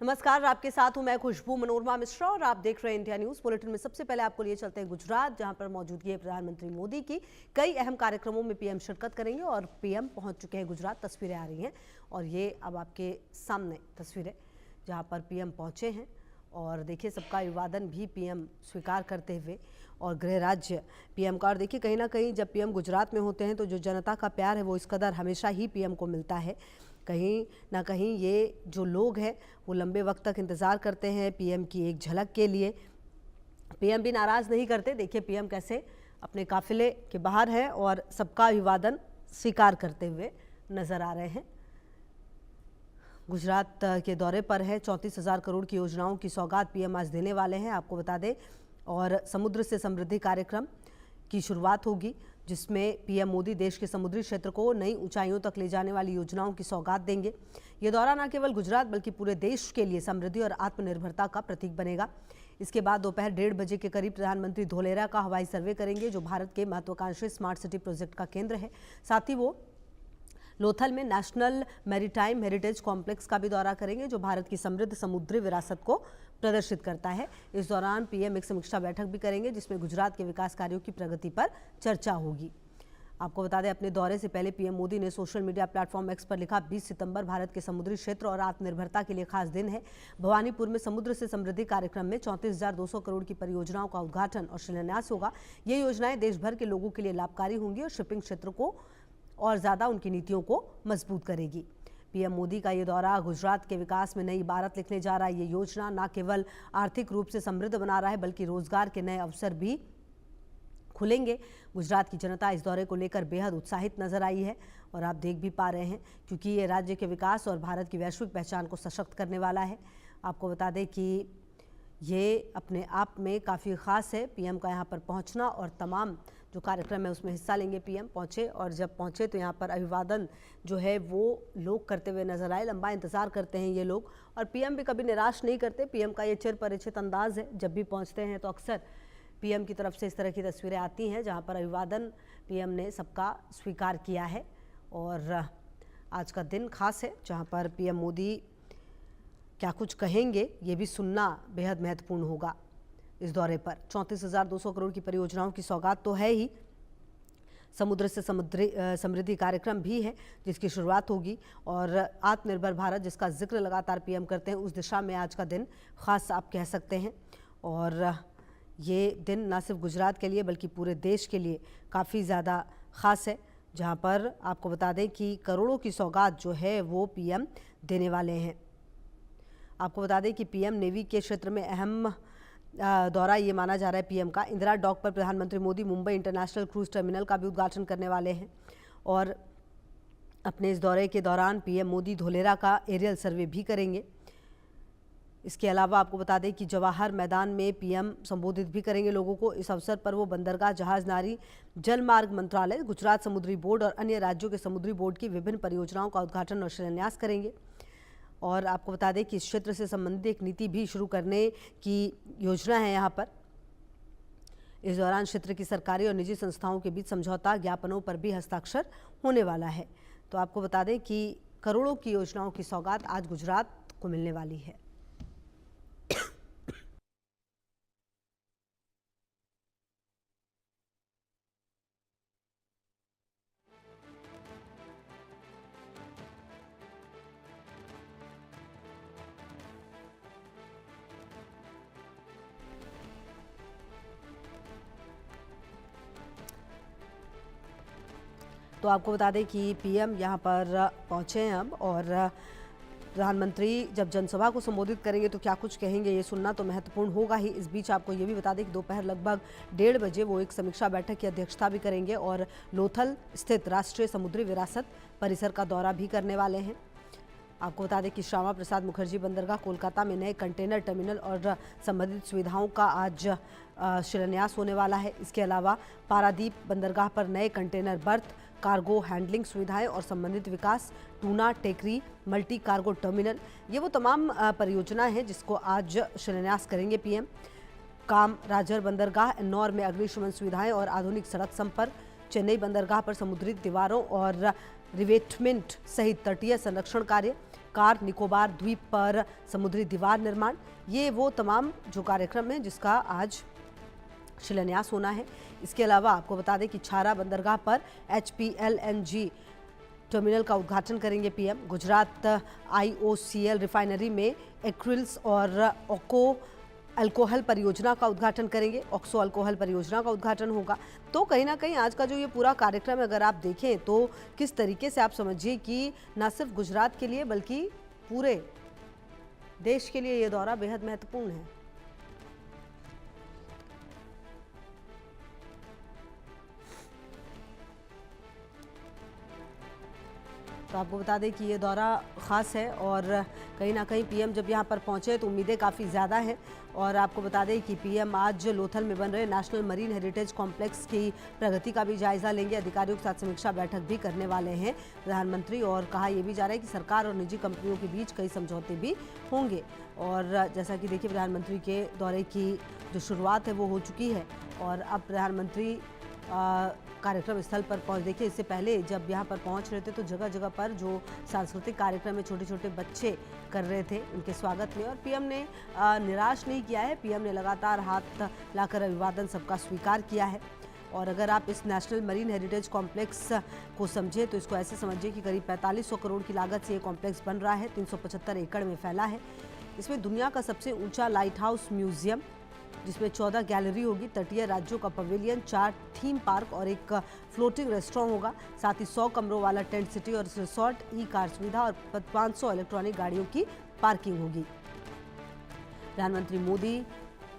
नमस्कार, आपके साथ हूं मैं खुशबू मनोरमा मिश्रा और आप देख रहे हैं इंडिया न्यूज बुलेटिन में। सबसे पहले आपको लिए चलते हैं गुजरात, जहां पर मौजूदगी है प्रधानमंत्री मोदी की। कई अहम कार्यक्रमों में पीएम शिरकत करेंगे और पीएम पहुंच चुके हैं गुजरात। तस्वीरें आ रही हैं और ये अब आपके सामने तस्वीरें जहां पर पीएम पहुंचे हैं और देखिए सबका अभिवादन भी पीएम स्वीकार करते हुए और गृह राज्य पीएम का। और देखिए कहीं ना कहीं जब पीएम गुजरात में होते हैं तो जो जनता का प्यार है वो इस कदर हमेशा ही पीएम को मिलता है। कहीं ना कहीं ये जो लोग हैं वो लंबे वक्त तक इंतज़ार करते हैं पीएम की एक झलक के लिए। पीएम भी नाराज़ नहीं करते। देखिए पीएम कैसे अपने काफिले के बाहर हैं और सबका अभिवादन स्वीकार करते हुए नज़र आ रहे हैं। गुजरात के दौरे पर है। 34,000 करोड़ की योजनाओं की सौगात पीएम आज देने वाले हैं, आपको बता दें। और समुद्र से समृद्धि कार्यक्रम की शुरुआत होगी, जिसमें पीएम मोदी देश के समुद्री क्षेत्र को नई ऊंचाइयों तक ले जाने वाली योजनाओं की सौगात देंगे। ये दौरा न केवल गुजरात बल्कि पूरे देश के लिए समृद्धि और आत्मनिर्भरता का प्रतीक बनेगा। इसके बाद दोपहर 1:30 बजे के करीब प्रधानमंत्री धोलेरा का हवाई सर्वे करेंगे, जो भारत के महत्वाकांक्षी स्मार्ट सिटी प्रोजेक्ट का केंद्र है। साथ ही वो लोथल में नेशनल मैरीटाइम हेरिटेज कॉम्प्लेक्स का भी दौरा करेंगे, जो भारत की समृद्ध समुद्री विरासत को प्रदर्शित करता है। इस दौरान पीएम एक समीक्षा बैठक भी करेंगे, जिसमें गुजरात के विकास कार्यों की प्रगति पर चर्चा होगी। आपको बता दें, अपने दौरे से पहले पीएम मोदी ने सोशल मीडिया प्लेटफॉर्म एक्स पर लिखा, 20 सितंबर भारत के समुद्री क्षेत्र और आत्मनिर्भरता के लिए खास दिन है। भवानीपुर में समुद्र से समृद्धि कार्यक्रम में 34,200 करोड़ की परियोजनाओं का उद्घाटन और शिलान्यास होगा। ये योजनाएं देश भर के लोगों के लिए लाभकारी होंगी और शिपिंग क्षेत्र को और ज़्यादा उनकी नीतियों को मजबूत करेगी। पीएम मोदी का ये दौरा गुजरात के विकास में नई इबारत लिखने जा रहा है। ये योजना न केवल आर्थिक रूप से समृद्ध बना रहा है बल्कि रोजगार के नए अवसर भी खुलेंगे। गुजरात की जनता इस दौरे को लेकर बेहद उत्साहित नजर आई है और आप देख भी पा रहे हैं, क्योंकि ये राज्य के विकास और भारत की वैश्विक पहचान को सशक्त करने वाला है। आपको बता दें कि ये अपने आप में काफ़ी ख़ास है पीएम का यहाँ पर पहुँचना, और तमाम जो कार्यक्रम है उसमें हिस्सा लेंगे। पीएम पहुँचे और जब पहुँचे तो यहाँ पर अभिवादन जो है वो लोग करते हुए नजर आए। लंबा इंतज़ार करते हैं ये लोग और पीएम भी कभी निराश नहीं करते। पीएम का ये चिरपरिचित अंदाज है, जब भी पहुँचते हैं तो अक्सर पीएम की तरफ से इस तरह की तस्वीरें आती हैं जहाँ पर अभिवादन पीएम ने सबका स्वीकार किया है। और आज का दिन खास है जहाँ पर पीएम मोदी क्या कुछ कहेंगे ये भी सुनना बेहद महत्वपूर्ण होगा। इस दौरे पर 34,200 करोड़ की परियोजनाओं की सौगात तो है ही, समुद्र से समृद्धि कार्यक्रम भी है जिसकी शुरुआत होगी, और आत्मनिर्भर भारत जिसका जिक्र लगातार पीएम करते हैं, उस दिशा में आज का दिन खास आप कह सकते हैं। और ये दिन न सिर्फ गुजरात के लिए बल्कि पूरे देश के लिए काफ़ी ज़्यादा ख़ास है, जहाँ पर आपको बता दें कि करोड़ों की सौगात जो है वो पीएम देने वाले हैं। आपको बता दें कि पीएम नेवी के क्षेत्र में अहम दौरा ये माना जा रहा है पीएम का। इंदिरा डॉक पर प्रधानमंत्री Modi Mumbai international cruise terminal का भी उद्घाटन करने वाले हैं। और अपने इस दौरे के दौरान पीएम मोदी धोलेरा का एरियल सर्वे भी करेंगे। इसके अलावा आपको बता दें कि जवाहर मैदान में पीएम संबोधित भी करेंगे लोगों को। इस अवसर पर वो बंदरगाह, जहाजनारी, जलमार्ग मंत्रालय, गुजरात समुद्री बोर्ड और अन्य राज्यों के समुद्री बोर्ड की विभिन्न परियोजनाओं का उद्घाटन और शिलान्यास करेंगे। और आपको बता दें कि इस क्षेत्र से संबंधित एक नीति भी शुरू करने की योजना है यहाँ पर। इस दौरान क्षेत्र की सरकारी और निजी संस्थाओं के बीच समझौता ज्ञापनों पर भी हस्ताक्षर होने वाला है। तो आपको बता दें कि करोड़ों की योजनाओं की सौगात आज गुजरात को मिलने वाली है। तो आपको बता दें कि पीएम यहाँ पर पहुँचे हैं अब, और प्रधानमंत्री जब जनसभा को संबोधित करेंगे तो क्या कुछ कहेंगे ये सुनना तो महत्वपूर्ण होगा ही। इस बीच आपको ये भी बता दें कि दोपहर लगभग 1:30 बजे वो एक समीक्षा बैठक की अध्यक्षता भी करेंगे और लोथल स्थित राष्ट्रीय समुद्री विरासत परिसर का दौरा भी करने वाले हैं। आपको बता दें कि श्यामा प्रसाद मुखर्जी बंदरगाह कोलकाता में नए कंटेनर टर्मिनल और संबंधित सुविधाओं का आज शिलान्यास होने वाला है। इसके अलावा पारादीप बंदरगाह पर नए कंटेनर बर्थ, कार्गो हैंडलिंग सुविधाएं और संबंधित विकास, टूना टेकरी मल्टी कार्गो टर्मिनल, ये वो तमाम परियोजनाएं हैं जिसको आज शिलान्यास करेंगे पीएम। काम राजर बंदरगाह, इंदौर में अग्निशमन सुविधाएं और आधुनिक सड़क संपर्क, चेन्नई बंदरगाह पर समुद्री दीवारों और रिवेटमेंट सहित तटीय संरक्षण कार्य, कार निकोबार द्वीप पर समुद्री दीवार निर्माण, ये वो तमाम जो कार्यक्रम है जिसका आज शिलान्यास होना है। इसके अलावा आपको बता दें कि छारा बंदरगाह पर HPLNG टर्मिनल का उद्घाटन करेंगे पीएम। गुजरात IOCL रिफाइनरी में एक्रिल्स और ऑक्सो अल्कोहल परियोजना का उद्घाटन करेंगे। ऑक्सो अल्कोहल परियोजना का उद्घाटन होगा। तो कहीं ना कहीं आज का जो ये पूरा कार्यक्रम अगर आप देखें तो किस तरीके से आप समझिए कि न सिर्फ गुजरात के लिए बल्कि पूरे देश के लिए ये दौरा बेहद महत्वपूर्ण है। तो आपको बता दें कि ये दौरा ख़ास है और कहीं ना कहीं पीएम जब यहाँ पर पहुँचे तो उम्मीदें काफ़ी ज़्यादा हैं। और आपको बता दें कि पीएम आज लोथल में बन रहे नेशनल मरीन हेरिटेज कॉम्प्लेक्स की प्रगति का भी जायजा लेंगे। अधिकारियों के साथ समीक्षा बैठक भी करने वाले हैं प्रधानमंत्री। और कहा यह भी जा रहा है कि सरकार और निजी कंपनियों के बीच कई समझौते भी होंगे। और जैसा कि देखिए प्रधानमंत्री के दौरे की जो शुरुआत है वो हो चुकी है और अब प्रधानमंत्री कार्यक्रम स्थल पर पहुंच। देखिए इससे पहले जब यहाँ पर पहुंच रहे थे तो जगह जगह पर जो सांस्कृतिक कार्यक्रम में छोटे छोटे बच्चे कर रहे थे उनके स्वागत में, और पीएम ने निराश नहीं किया है। पीएम ने लगातार हाथ लाकर अभिवादन सबका स्वीकार किया है। और अगर आप इस नेशनल मरीन हेरिटेज कॉम्प्लेक्स को समझे तो इसको ऐसे समझिए कि करीब 4500 करोड़ की लागत से ये कॉम्प्लेक्स बन रहा है। 375 एकड़ में फैला है। इसमें दुनिया का सबसे ऊंचा लाइट हाउस म्यूजियम जिसमें 14 गैलरी होगी, तटीय राज्यों का पवेलियन, 4 थीम पार्क और एक फ्लोटिंग रेस्टोरेंट होगा। साथ ही 100 कमरों वाला टेंट सिटी और रिसोर्ट, कार सुविधा और 500 इलेक्ट्रॉनिक गाड़ियों की पार्किंग होगी। प्रधानमंत्री मोदी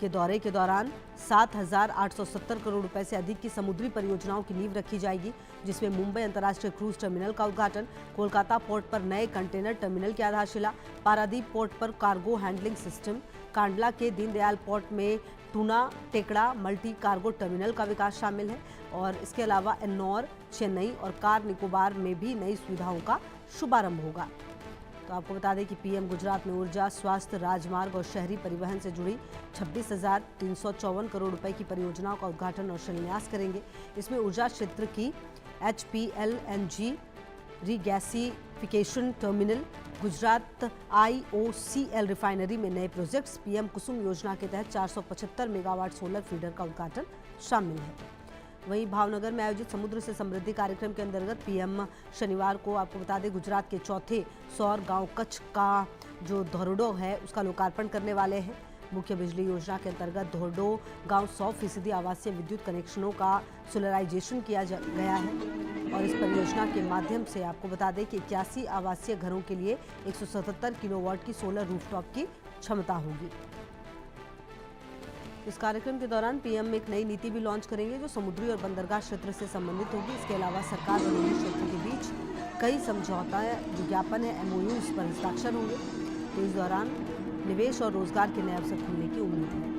के दौरे के दौरान 7,870 करोड़ रुपए से अधिक की समुद्री परियोजनाओं की नींव रखी जाएगी, जिसमें मुंबई अंतर्राष्ट्रीय क्रूज टर्मिनल का उद्घाटन, कोलकाता पोर्ट पर नए कंटेनर टर्मिनल की आधारशिला, पारादीप पोर्ट पर कार्गो हैंडलिंग सिस्टम, कांडला के दीनदयाल पोर्ट में tuna Tekda multi cargo terminal का विकास शामिल है। और इसके अलावा एन्नौर, चेन्नई और कार निकोबार में भी नई सुविधाओं का शुभारंभ होगा। तो आपको बता दें कि पीएम गुजरात में ऊर्जा, स्वास्थ्य, राजमार्ग और शहरी परिवहन से जुड़ी 26,354 करोड़ रुपए की परियोजनाओं का उद्घाटन और शिलान्यास करेंगे। इसमें ऊर्जा क्षेत्र की HPLNG regasification terminal, Gujarat IOCL refinery में नए प्रोजेक्ट्स, पीएम कुसुम योजना के तहत 475 मेगावाट सोलर फीडर का उद्घाटन शामिल है। वहीं भावनगर में आयोजित समुद्र से समृद्धि कार्यक्रम के अंतर्गत पीएम शनिवार को आपको बता दें गुजरात के चौथे सौर गांव कच्छ का जो धोरडो है उसका लोकार्पण करने वाले हैं। मुख्य बिजली योजना के अंतर्गत धोरडो गांव 100% आवासीय विद्युत कनेक्शनों का सोलराइजेशन किया गया है। और इस परियोजना के माध्यम से आपको बता दें कि 81 आवासीय घरों के लिए 177 किलोवाट की सोलर रूफटॉप की क्षमता होगी। इस कार्यक्रम के दौरान पीएम एक नई नीति भी लॉन्च करेंगे जो समुद्री और बंदरगाह क्षेत्र से संबंधित होगी। इसके अलावा सरकार और निजी क्षेत्र के बीच कई समझौता जो ज्ञापन है MOUs पर हस्ताक्षर होंगे। तो इस दौरान निवेश और रोजगार के नए अवसर खुलने की उम्मीद है।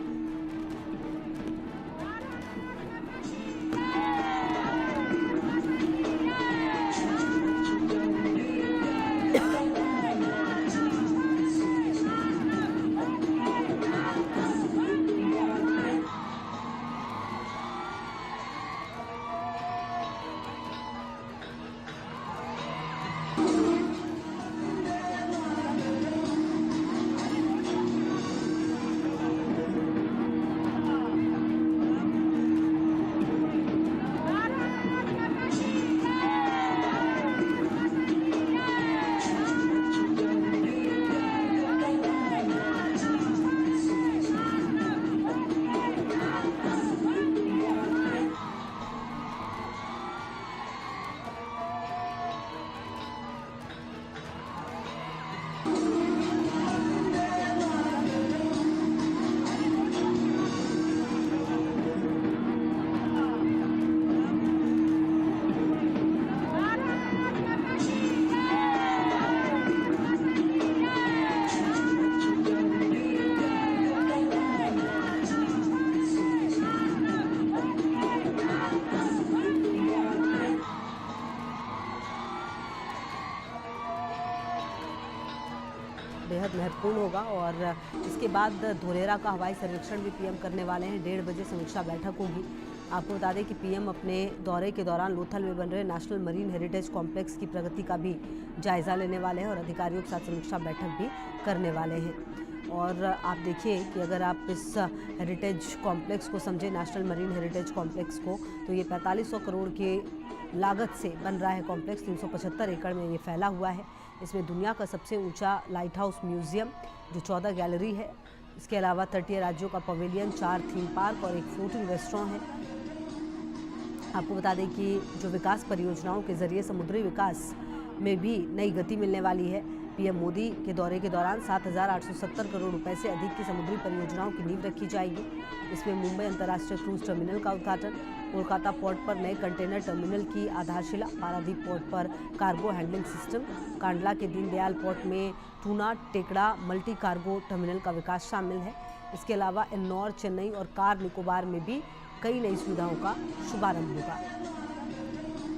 बेहद महत्वपूर्ण होगा। और इसके बाद धोलेरा का हवाई सर्वेक्षण भी पीएम करने वाले हैं। 1:30 बजे समीक्षा बैठक होगी आपको बता दें कि पीएम अपने दौरे के दौरान लोथल में बन रहे नेशनल मरीन हेरिटेज कॉम्प्लेक्स की प्रगति का भी जायजा लेने वाले हैं और अधिकारियों के साथ समीक्षा बैठक भी करने वाले हैं। और आप देखिए कि अगर आप इस हेरिटेज कॉम्प्लेक्स को समझें, नेशनल मरीन हेरिटेज कॉम्प्लेक्स को, तो ये 4500 करोड़ के लागत से बन रहा है कॉम्प्लेक्स। 375 एकड़ में ये फैला हुआ है। इसमें दुनिया का सबसे ऊंचा लाइट हाउस म्यूजियम जो 14 गैलरी है, इसके अलावा तटीय राज्यों का पवेलियन, 4 थीम पार्क और एक फ्लोटिंग रेस्टोरेंट है। आपको बता दें कि जो विकास परियोजनाओं के जरिए समुद्री विकास में भी नई गति मिलने वाली है। पीएम मोदी के दौरे के दौरान 7,870 करोड़ रुपए से अधिक की समुद्री परियोजनाओं की नींव रखी जाएगी। इसमें मुंबई अंतर्राष्ट्रीय क्रूज टर्मिनल का उद्घाटन, कोलकाता पोर्ट पर नए कंटेनर टर्मिनल की आधारशिला, पारादीप पोर्ट पर कार्गो हैंडलिंग सिस्टम, कांडला के दीनदयाल पोर्ट में tuna Tekda multi cargo terminal का विकास शामिल है। इसके अलावा इन्नौर, चेन्नई और कार निकोबार में भी कई नई सुविधाओं का शुभारंभ होगा।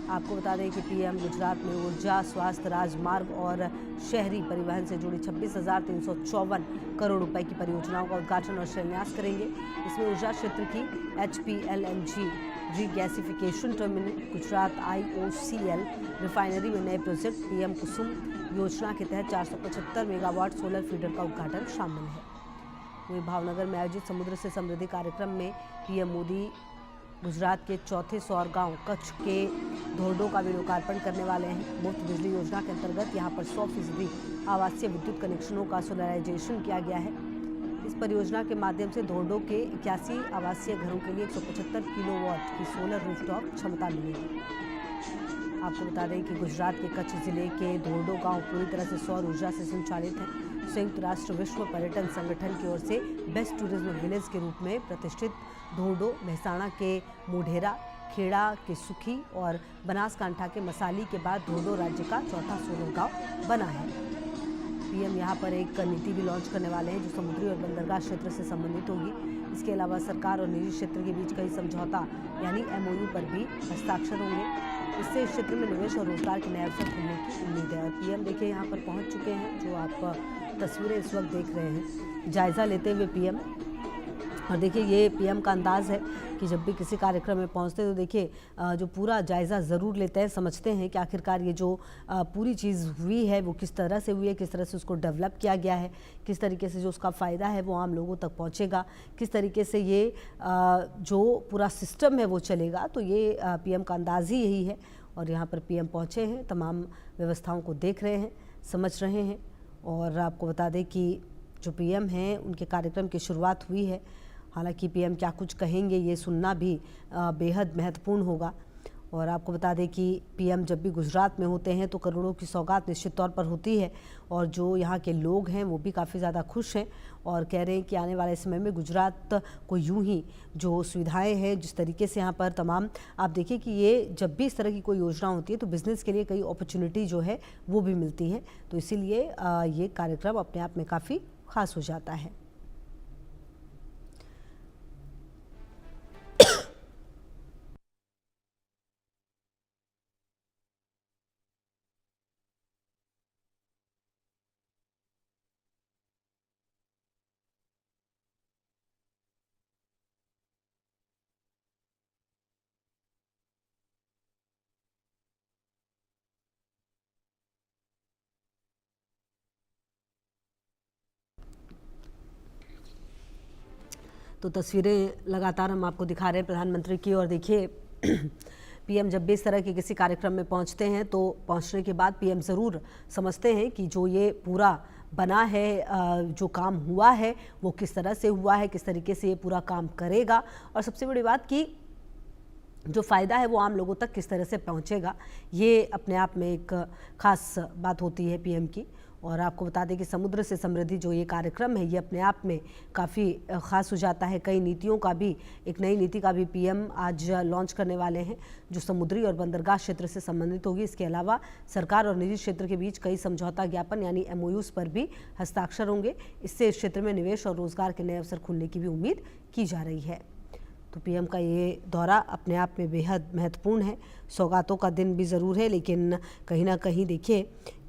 आपको बता दें कि पीएम गुजरात में ऊर्जा, स्वास्थ्य, राजमार्ग और शहरी परिवहन से जुड़ी 26,354 करोड़ रुपए की परियोजनाओं का उद्घाटन और शिलान्यास करेंगे। इसमें ऊर्जा क्षेत्र की HPLNG regasification terminal, Gujarat IOCL refinery में नए प्रोजेक्ट, पीएम कुसुम योजना के तहत 475 मेगावाट सोलर फीडर का उद्घाटन शामिल है। वहीं भावनगर में आयोजित समुद्र से समृद्धि कार्यक्रम में पीएम मोदी गुजरात के चौथे सौर गांव कच्छ के धोर्डो का भी लोकार्पण करने वाले हैं। मुफ्त बिजली योजना के अंतर्गत यहां पर 100% आवासीय विद्युत कनेक्शनों का सोलराइजेशन किया गया है। इस परियोजना के माध्यम से धोर्डो के 81 आवासीय घरों के लिए 175 किलोवाट की सोलर रूफटॉप क्षमता मिलेगी। आपको बता दें कि गुजरात के कच्छ जिले के धोर्डो गांव पूरी तरह से सौर ऊर्जा से संचालित है। संयुक्त राष्ट्र विश्व पर्यटन संगठन की ओर से बेस्ट टूरिज्म विलेज के रूप में प्रतिष्ठित धोर्डो मेहसाणा के मोढेरा, खेड़ा के सुखी और बनासकांठा के मसाली के बाद धोर्डो राज्य का चौथा सोलर गांव बना है। पीएम यहां पर एक नीति भी लॉन्च करने वाले हैं जो समुद्री और बंदरगाह क्षेत्र से संबंधित होगी। इसके अलावा सरकार और निजी क्षेत्र के बीच कई समझौता यानी MOU पर भी हस्ताक्षर होंगे। इससे इस क्षेत्र में निवेश और रोजगार के नए अवसर खुलने की उम्मीद है। और पीएम देखिए यहाँ पर पहुँच चुके हैं, जो आप तस्वीरें इस वक्त देख रहे हैं, जायज़ा लेते हुए पीएम। और देखिए ये पीएम का अंदाज़ है कि जब भी किसी कार्यक्रम में पहुंचते तो देखिए जो पूरा जायज़ा ज़रूर लेते हैं, समझते हैं कि आखिरकार ये जो पूरी चीज़ हुई है वो किस तरह से हुई है, किस तरह से उसको डेवलप किया गया है, किस तरीके से जो उसका फ़ायदा है वो आम लोगों तक पहुंचेगा, किस तरीके से ये जो पूरा सिस्टम है वो चलेगा। तो ये पीएम का अंदाज़ ही यही है। और यहाँ पर पीएम पहुँचे हैं, तमाम व्यवस्थाओं को देख रहे हैं, समझ रहे हैं। और आपको बता दें कि जो पीएम हैं उनके कार्यक्रम की शुरुआत हुई है। हालांकि पीएम क्या कुछ कहेंगे ये सुनना भी बेहद महत्वपूर्ण होगा। और आपको बता दें कि पीएम जब भी गुजरात में होते हैं तो करोड़ों की सौगात निश्चित तौर पर होती है। और जो यहाँ के लोग हैं वो भी काफ़ी ज़्यादा खुश हैं और कह रहे हैं कि आने वाले समय में गुजरात को यूं ही जो सुविधाएं हैं, जिस तरीके से यहाँ पर तमाम, आप देखिए कि ये जब भी इस तरह की कोई योजना होती है तो बिज़नेस के लिए कई अपॉर्चुनिटी जो है वो भी मिलती है। तो इसीलिए ये कार्यक्रम अपने आप में काफ़ी खास हो जाता है। तो तस्वीरें लगातार हम आपको दिखा रहे हैं प्रधानमंत्री की। और देखिए पीएम जब भी इस तरह के किसी कार्यक्रम में पहुंचते हैं तो पहुंचने के बाद पीएम ज़रूर समझते हैं कि जो ये पूरा बना है, जो काम हुआ है वो किस तरह से हुआ है, किस तरीके से ये पूरा काम करेगा। और सबसे बड़ी बात कि जो फ़ायदा है वो आम लोगों तक किस तरह से पहुंचेगा, ये अपने आप में एक ख़ास बात होती है पीएम की। और आपको बता दें कि समुद्र से समृद्धि जो ये कार्यक्रम है ये अपने आप में काफ़ी ख़ास हो जाता है। कई नीतियों का भी, एक नई नीति का भी पीएम आज लॉन्च करने वाले हैं जो समुद्री और बंदरगाह क्षेत्र से संबंधित होगी। इसके अलावा सरकार और निजी क्षेत्र के बीच कई समझौता ज्ञापन यानी MOUs पर भी हस्ताक्षर होंगे। इससे इस क्षेत्र में निवेश और रोजगार के नए अवसर खुलने की भी उम्मीद की जा रही है। तो पीएम का ये दौरा अपने आप में बेहद महत्वपूर्ण है। सौगातों का दिन भी ज़रूर है, लेकिन कहीं ना कहीं देखिए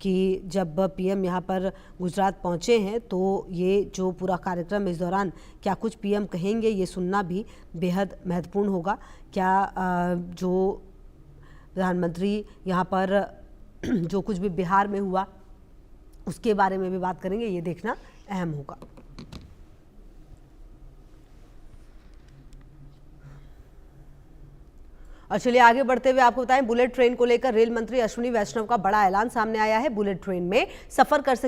कि जब पीएम यहाँ पर गुजरात पहुँचे हैं तो ये जो पूरा कार्यक्रम, इस दौरान क्या कुछ पीएम कहेंगे ये सुनना भी बेहद महत्वपूर्ण होगा। क्या जो प्रधानमंत्री यहाँ पर जो कुछ भी बिहार में हुआ उसके बारे में भी बात करेंगे, ये देखना अहम होगा। और चलिए आगे बढ़ते हुए आपको बताएं, बुलेट ट्रेन को लेकर रेल मंत्री अश्विनी वैष्णव का बड़ा ऐलान सामने आया है। बुलेट ट्रेन में सफर कर